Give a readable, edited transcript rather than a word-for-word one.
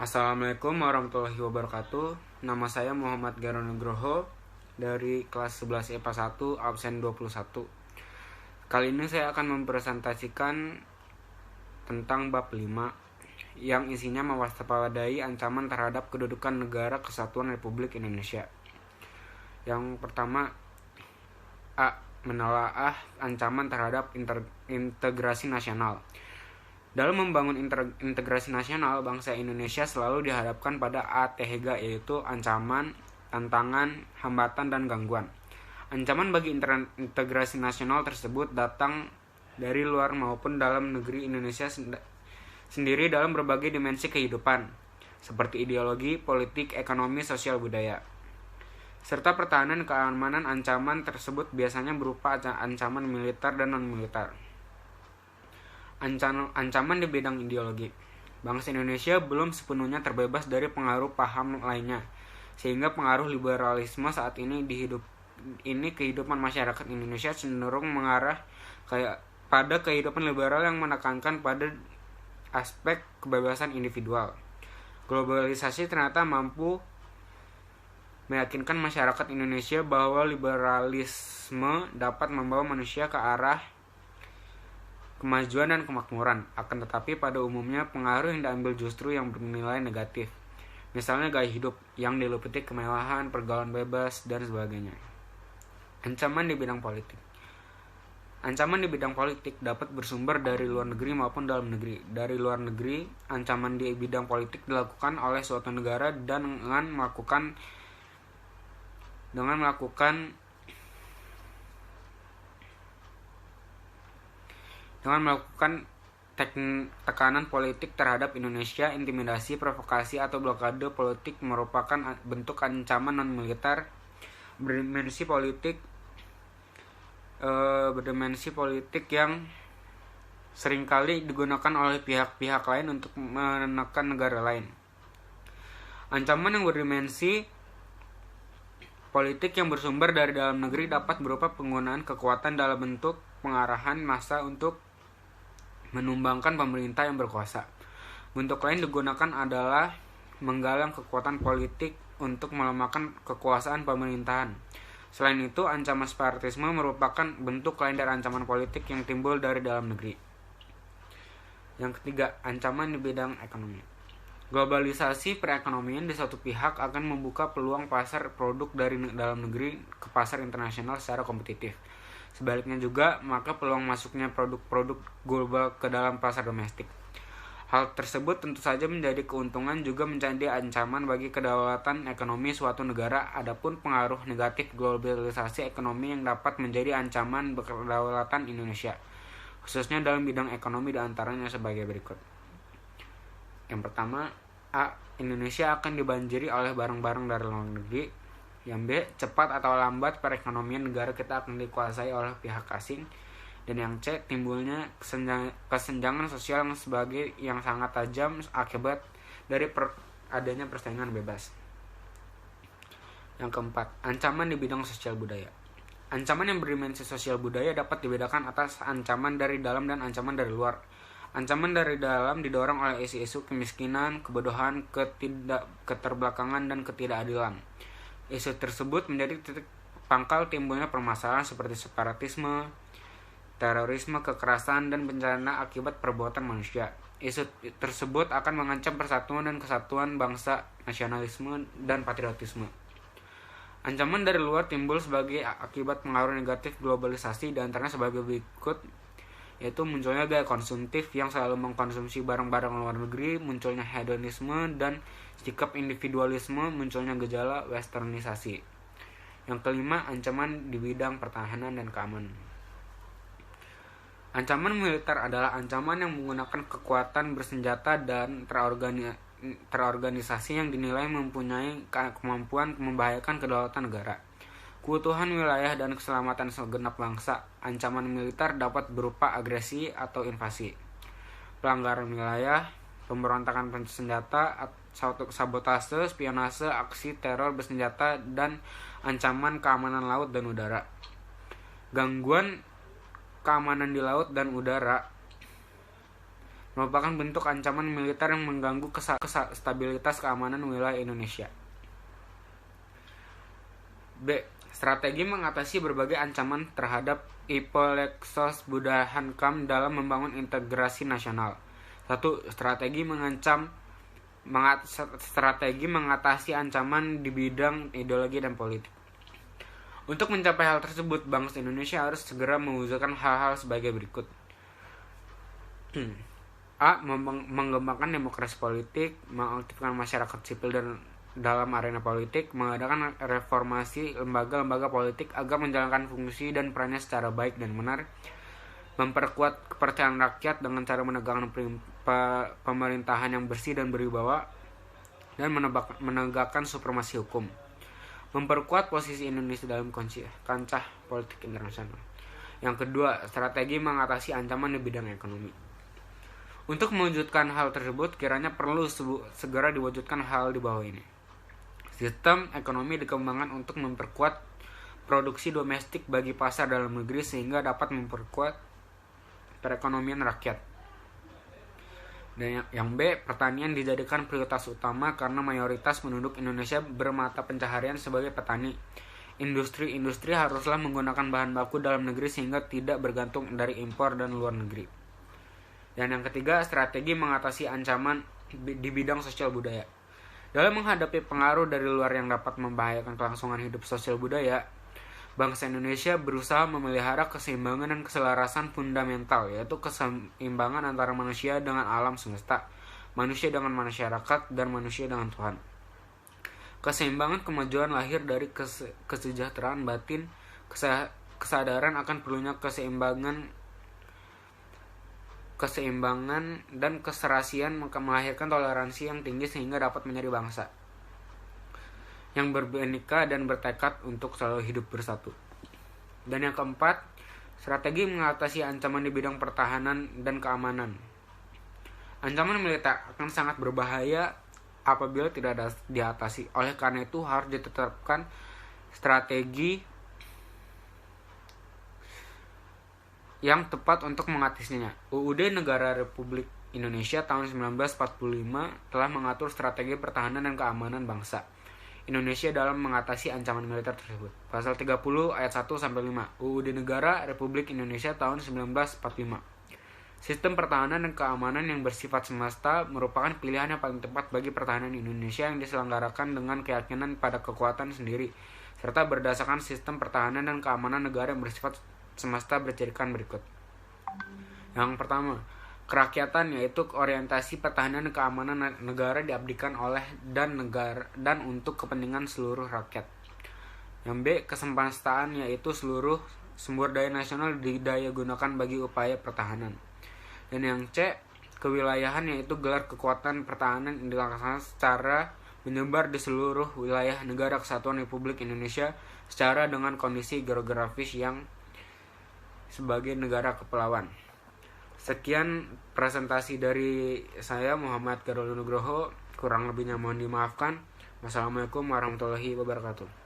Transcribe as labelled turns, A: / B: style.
A: Assalamualaikum warahmatullahi wabarakatuh. Nama saya Muhammad Garon Nugroho dari kelas 11 IPA 1 absen 21. Kali ini saya akan mempresentasikan tentang bab 5 yang isinya mewaspadai ancaman terhadap kedudukan negara kesatuan Republik Indonesia. Yang pertama, A. Menelaah ancaman terhadap integrasi nasional. Dalam membangun integrasi nasional, bangsa Indonesia selalu dihadapkan pada ATHG, yaitu ancaman, tantangan, hambatan, dan gangguan. Ancaman bagi integrasi nasional tersebut datang dari luar maupun dalam negeri Indonesia sendiri dalam berbagai dimensi kehidupan, seperti ideologi, politik, ekonomi, sosial, budaya, serta pertahanan keamanan. Ancaman tersebut biasanya berupa ancaman militer dan non-militer. Ancaman di bidang ideologi. Bangsa Indonesia belum sepenuhnya terbebas dari pengaruh paham lainnya, sehingga pengaruh liberalisme saat ini kehidupan masyarakat Indonesia cenderung mengarah pada kehidupan liberal yang menekankan pada aspek kebebasan individual. Globalisasi ternyata mampu meyakinkan masyarakat Indonesia bahwa liberalisme dapat membawa manusia ke arah kemajuan dan kemakmuran. Akan tetapi pada umumnya pengaruh yang diambil justru yang bernilai negatif. Misalnya gaya hidup yang diliputi kemewahan, pergaulan bebas, dan sebagainya. Ancaman di bidang politik. Ancaman di bidang politik dapat bersumber dari luar negeri maupun dalam negeri. Dari luar negeri, ancaman di bidang politik dilakukan oleh suatu negara dengan melakukan tekanan politik terhadap Indonesia. Intimidasi, provokasi, atau blokade politik merupakan bentuk ancaman non-militer berdimensi politik yang seringkali digunakan oleh pihak-pihak lain untuk menekan negara lain. Ancaman yang berdimensi politik yang bersumber dari dalam negeri dapat berupa penggunaan kekuatan dalam bentuk pengarahan massa untuk menumbangkan pemerintah yang berkuasa. Bentuk lain digunakan adalah menggalang kekuatan politik untuk melemahkan kekuasaan pemerintahan. Selain itu, ancaman separatisme merupakan bentuk lain dari ancaman politik yang timbul dari dalam negeri. Yang ketiga, ancaman di bidang ekonomi. Globalisasi perekonomian di suatu pihak akan membuka peluang pasar produk dari dalam negeri ke pasar internasional secara kompetitif. Sebaliknya juga, maka peluang masuknya produk-produk global ke dalam pasar domestik. Hal tersebut tentu saja menjadi keuntungan juga menjadi ancaman bagi kedaulatan ekonomi suatu negara. Adapun pengaruh negatif globalisasi ekonomi yang dapat menjadi ancaman kedaulatan Indonesia, khususnya dalam bidang ekonomi, diantaranya sebagai berikut. Yang pertama, A. Indonesia akan dibanjiri oleh barang-barang dari luar negeri. Yang B. Cepat atau lambat perekonomian negara kita akan dikuasai oleh pihak asing. Dan yang C. Timbulnya kesenjangan sosial yang sangat tajam akibat dari adanya persaingan bebas. Yang keempat, ancaman di bidang sosial budaya. Ancaman yang berdimensi sosial budaya dapat dibedakan atas ancaman dari dalam dan ancaman dari luar. Ancaman dari dalam didorong oleh isu-isu kemiskinan, kebodohan, keterbelakangan, dan ketidakadilan. Isu tersebut menjadi titik pangkal timbulnya permasalahan seperti separatisme, terorisme, kekerasan, dan bencana akibat perbuatan manusia. Isu tersebut akan mengancam persatuan dan kesatuan bangsa, nasionalisme, dan patriotisme. Ancaman dari luar timbul sebagai akibat pengaruh negatif globalisasi, diantaranya sebagai berikut, yaitu munculnya gaya konsumtif yang selalu mengkonsumsi barang-barang luar negeri, munculnya hedonisme dan sikap individualisme, munculnya gejala westernisasi. Yang kelima, ancaman di bidang pertahanan dan keamanan. Ancaman militer adalah ancaman yang menggunakan kekuatan bersenjata dan terorganisasi yang dinilai mempunyai kemampuan membahayakan kedaulatan negara, keutuhan wilayah, dan keselamatan segenap bangsa. Ancaman militer dapat berupa agresi atau invasi, pelanggaran wilayah, pemberontakan bersenjata, sabotase, spionase, aksi teror bersenjata, dan ancaman keamanan laut dan udara. Gangguan keamanan di laut dan udara merupakan bentuk ancaman militer yang mengganggu stabilitas keamanan wilayah Indonesia. B. Strategi mengatasi berbagai ancaman terhadap Ipolexos Buddha Hankam dalam membangun integrasi nasional. 1. Strategi mengatasi ancaman di bidang ideologi dan politik. Untuk mencapai hal tersebut, bangsa Indonesia harus segera mewujudkan hal-hal sebagai berikut. A. Mengembangkan demokrasi politik, mengaktifkan masyarakat sipil dan dalam arena politik, mengadakan reformasi lembaga-lembaga politik agar menjalankan fungsi dan perannya secara baik dan benar, memperkuat kepercayaan rakyat dengan cara menegakkan pemerintahan yang bersih dan berwibawa, dan menegakkan supremasi hukum, memperkuat posisi Indonesia dalam kancah politik internasional. Yang kedua, strategi mengatasi ancaman di bidang ekonomi. Untuk mewujudkan hal tersebut, kiranya perlu segera diwujudkan hal di bawah ini. Sistem ekonomi dikembangkan untuk memperkuat produksi domestik bagi pasar dalam negeri sehingga dapat memperkuat perekonomian rakyat. Dan yang B, pertanian dijadikan prioritas utama karena mayoritas penduduk Indonesia bermata pencaharian sebagai petani. Industri haruslah menggunakan bahan baku dalam negeri sehingga tidak bergantung dari impor dan luar negeri. Dan yang ketiga, strategi mengatasi ancaman di bidang sosial budaya. Dalam menghadapi pengaruh dari luar yang dapat membahayakan kelangsungan hidup sosial budaya, bangsa Indonesia berusaha memelihara keseimbangan dan keselarasan fundamental, yaitu keseimbangan antara manusia dengan alam semesta, manusia dengan masyarakat, dan manusia dengan Tuhan. Keseimbangan kemajuan lahir dari kesejahteraan batin, kesadaran akan perlunya keseimbangan dan keserasian melahirkan toleransi yang tinggi sehingga dapat menjadi bangsa yang berbineka dan bertekad untuk selalu hidup bersatu. Dan yang keempat, strategi mengatasi ancaman di bidang pertahanan dan keamanan. Ancaman militer akan sangat berbahaya apabila tidak diatasi. Oleh karena itu harus ditetapkan strategi yang tepat untuk mengatasinya. UUD Negara Republik Indonesia tahun 1945 telah mengatur strategi pertahanan dan keamanan bangsa Indonesia dalam mengatasi ancaman militer tersebut. Pasal 30 ayat 1 sampai 5 UUD Negara Republik Indonesia tahun 1945. Sistem pertahanan dan keamanan yang bersifat semesta merupakan pilihan yang paling tepat bagi pertahanan Indonesia yang diselenggarakan dengan keyakinan pada kekuatan sendiri serta berdasarkan sistem pertahanan dan keamanan negara yang bersifat semesta bercirikan berikut. Yang pertama, kerakyatan, yaitu orientasi pertahanan dan keamanan negara diabdikan oleh dan untuk kepentingan seluruh rakyat. Yang B, kesemestaan, yaitu seluruh sumber daya nasional didaya gunakan bagi upaya pertahanan. Dan yang C, kewilayahan, yaitu gelar kekuatan pertahanan yang dilaksanakan secara menyebar di seluruh wilayah negara kesatuan Republik Indonesia secara dengan kondisi geografis yang sebagai negara kepulauan. Sekian presentasi dari saya, Muhammad Khairul Nugroho. Kurang lebihnya mohon dimaafkan. Wassalamualaikum warahmatullahi wabarakatuh.